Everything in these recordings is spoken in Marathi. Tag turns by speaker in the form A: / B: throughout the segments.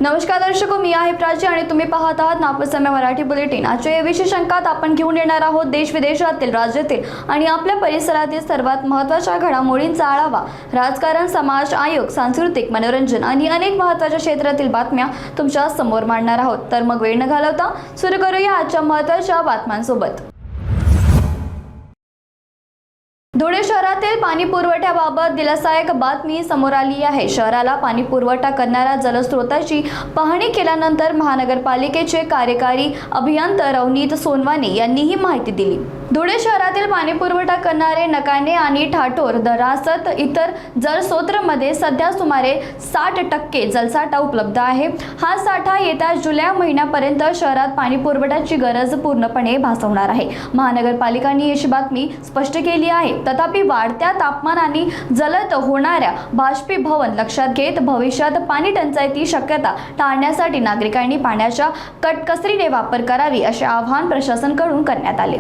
A: नमस्कार दर्शको, मी आहे प्राची आणि तुम्ही पाहत आहात नागपूर समय मराठी बुलेटिन। आजच्या या विशेष अंकात आपण घेऊन येणार आहोत देश विदेशातील, राज्यातील आणि आपल्या परिसरातील सर्वात महत्त्वाच्या घडामोडींचा आढावा। राजकारण, समाज, आयोग, सांस्कृतिक, मनोरंजन आणि अनेक महत्त्वाच्या क्षेत्रातील बातम्या तुमच्या समोर मांडणार आहोत। तर मग वेळ न घालवता सुरू करूया आजच्या महत्त्वाच्या बातम्यांसोबत। धुळे शहरातील पाणी पुरवठ्याबाबत दिलासादायक बातमी समोर आली आहे। शहराला पाणी पुरवठा करणाऱ्या जलस्रोताची पाहणी केल्यानंतर महानगरपालिकेचे कार्यकारी अभियंता रवनीत सोनवाने यांनी ही माहिती दिली। धुळे शहरातील पाणी पुरवठा करणारे नकाने आणि ठाठोर दरासत इतर जलस्रोतांमध्ये सध्या सुमारे 60% जलसाठा उपलब्ध आहे। हा साठा येत्या जुलै महिन्यापर्यंत शहरात पाणी पुरवठ्याची गरज पूर्णपणे भासवणार आहे। महानगरपालिकांनी अशी बातमी स्पष्ट केली आहे। तथापि वाढत्या तापमानाने जलद होणाऱ्या बाष्पीभवन लक्षात घेत भविष्यात पाणी टंचाईची शक्यता टाळण्यासाठी नागरिकांनी पाण्याचा काटकसरीने वापर करावी असे आवाहन प्रशासनाकडून करण्यात आले।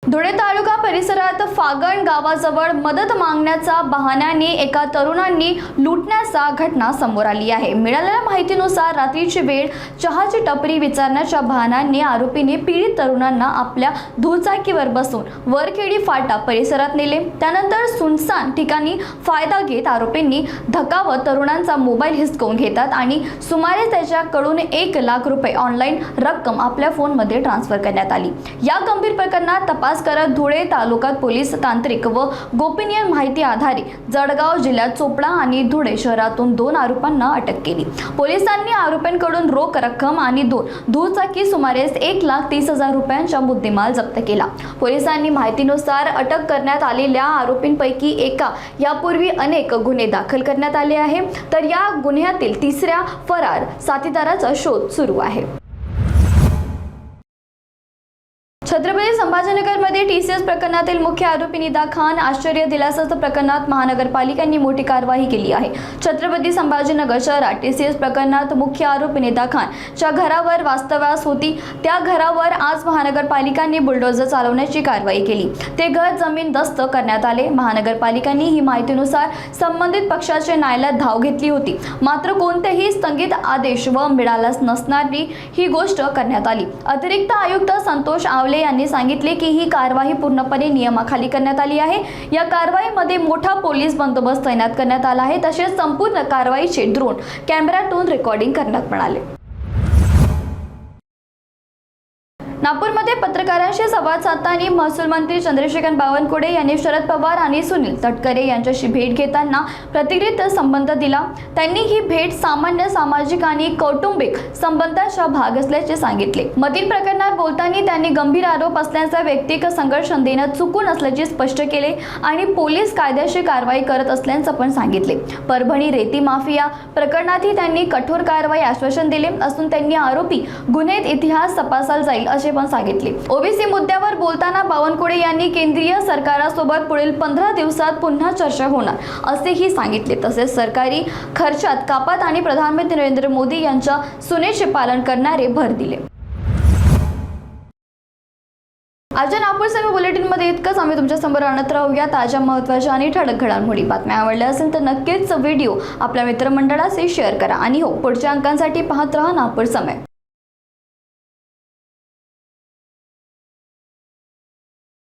A: धुळे तालुका परिसरात फागण गावाजवळ मदत मागण्याचा बहाण्याने एका तरुणांनी लुटण्याचा घटना समोर आली आहे। मिळालेल्या माहितीनुसार रात्रीची वेळ चहाची टपरी विचारण्याच्या बहाण्याने आरोपीने पीडित तरुणांना आपल्या दुचाकीवर बसून वरखेडी फाटा परिसरात नेले। त्यानंतर सुनसान ठिकाणी फायदा घेत आरोपींनी धक्कावत तरुणांचा मोबाईल हिसकावून घेतात आणि सुमारे त्याच्याकडून 1 लाख रुपये ऑनलाईन रक्कम आपल्या फोनमध्ये ट्रान्सफर करण्यात आली। या गंभीर प्रकरणात तपास करत धुळे तालुक्यात पोलीस तांत्रिक व गोपनीय माहिती आधारे जळगाव जिल्ह्यात चोपडा आणि धुळे शहरातून 2 आरोपांना अटक केली। पोलिसांनी आरोपींकडून रोख रक्कम आणि 2 दुचाकी सुमारे 1,30,000 रुपयांचा मुद्देमाल जप्त केला। पोलिसांनी माहितीनुसार अटक करण्यात आलेल्या आरोपींपैकी एका यापूर्वी अनेक गुन्हे दाखल करण्यात आले आहे, तर या गुन्ह्यातील तिसऱ्या फरार साथीदाराचा शोध सुरू आहे। छत्रपती संभाजीनगरमध्ये टीसीएस प्रकरणातील मुख्य आरोपी निदा खान आश्चर्य दिलासाच्या प्रकरणात महानगरपालिकांनी मोठी कारवाई केली आहे। छत्रपती संभाजीनगर शहरात टीसीएस प्रकरणात मुख्य आरोपी निदा खानच्या घरावर वास्तव्यास होती। त्या घरावर आज महानगरपालिकांनी बुलडोझर चालवण्याची कारवाई केली। ते घर जमीन दस्त करण्यात आले। महानगरपालिकांनी ही माहितीनुसार संबंधित पक्षाचे न्यायालयात धाव घेतली होती, मात्र कोणतेही स्थगित आदेश मिळालाच नसणारी ही गोष्ट करण्यात आली। अतिरिक्त आयुक्त संतोष आवले यांनी सांगितले की ही कारवाई पूर्णपणे नियमाखाली करण्यात आली आहे। या कारवाईमध्ये मोठा पोलीस बंदोबस्त तैनात करण्यात आला आहे। तसेच संपूर्ण कारवाईचे ड्रोन कॅमेऱ्यातून रेकॉर्डिंग करण्यात आले। नागपूरमध्ये पत्रकारांशी संवाद साधताना महसूल मंत्री चंद्रशेखर बावनकुळे यांनी शरद पवार आणि सुनील तटकरे यांच्याशी भेट घेताना प्रतिकृत संबंध दिला। त्यांनी ही भेट सामान्य सामाजिक आणि कौटुंबिक संबंधांचा भाग असल्याचे सांगितले। मधील प्रकरणात बोलताना त्यांनी गंभीर आरोप असल्याचा वैयक्तिक संघर्ष देणं चुकून असल्याचे स्पष्ट केले आणि पोलीस कायदेशीर कारवाई करत असल्याचं पण सांगितले। परभणी रेती माफिया प्रकरणातही त्यांनी कठोर कारवाई आश्वासन दिले असून त्यांनी आरोपी गुन्हेत इतिहास तपासला जाईल असे पण सांगितले। ओबीसी मुद्द्यावर बोलताना बावनकुळे यांनी केंद्रीय सरकारसोबत पुढील 15 दिवसात पुन्हा चर्चा होणार असेही सांगितले। तसेच सरकारी खर्चात कपात आणि प्रधानमंत्री नरेंद्र मोदी यांच्या सूचनेचे पालन करणारे भर दिले। आजच्या नागपूर समय बुलेटिन मध्ये इतकंच। आम्ही तुमच्या समोर आणत राहूया ताज्या, महत्त्वाच्या आणि ठळक घडामोडी। बातम्या आवडल्या असेल तर नक्कीच व्हिडिओ आपल्या मित्रमंडळाशी शेअर करा आणि हो, पुढच्या अंकांसाठी पाहत रहा नागपूर समय।